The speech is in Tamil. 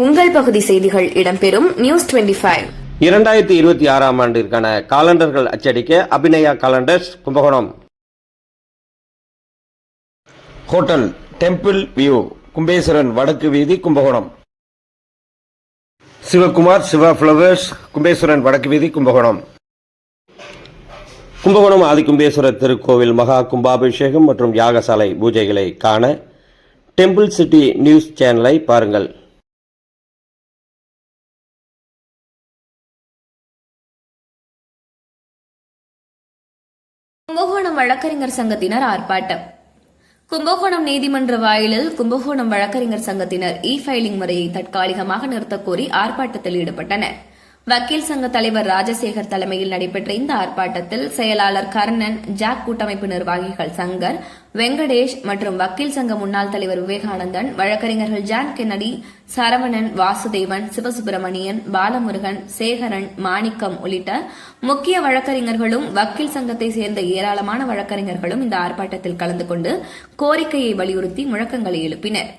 உங்கள் பகுதி செய்திகள் இடம்பெறும் நியூஸ் 25. 2026 ஆண்டிற்கான காலண்டர்கள் அச்சடிக்க Abhinaya calendars Kumbakonam. Hotel temple view Kumbeswaran வடக்கு வீதி கும்பகோணம். சிவகுமார் சிவா ஃப்ளவர்ஸ் கும்பேஸ்வரன் வடக்கு வீதி கும்பகோணம். கும்பகோணம் ஆதிகும்பேஸ்வரர் திருக்கோவில் மகா கும்பாபிஷேகம் மற்றும் யாகசாலை பூஜைகளை காண டெம்பிள் சிட்டி நியூஸ் சேனலை பாருங்கள். கும்பகோணம் வழக்கறிஞர் சங்கத்தினர் ஆர்ப்பாட்டம். கும்பகோணம் நீதிமன்ற வாயிலில் கும்பகோணம் வழக்கறிஞர் சங்கத்தினர் ஃபைலிங் முறையை தற்காலிகமாக நிறுத்தக்கோரி ஆர்ப்பாட்டத்தில் ஈடுபட்டனர். வக்கீல் சங்க தலைவர் ராஜசேகர் தலைமையில் நடைபெற்ற இந்த ஆர்ப்பாட்டத்தில் செயலாளர் கர்ணன், ஜாக் கூட்டமைப்பு நிர்வாகிகள் சங்கர், வெங்கடேஷ் மற்றும் வக்கீல் சங்க முன்னாள் தலைவர் விவேகானந்தன், வழக்கறிஞர்கள் ஜான் கென்னடி, சரவணன், வாசுதேவன், சிவசுப்பிரமணியன், பாலமுருகன், சேகரன், மாணிக்கம் உள்ளிட்ட முக்கிய வழக்கறிஞர்களும் வக்கீல் சங்கத்தை சேர்ந்த ஏராளமான வழக்கறிஞர்களும் இந்த ஆர்ப்பாட்டத்தில் கலந்து கொண்டு கோரிக்கையை வலியுறுத்தி முழக்கங்களை எழுப்பினர்.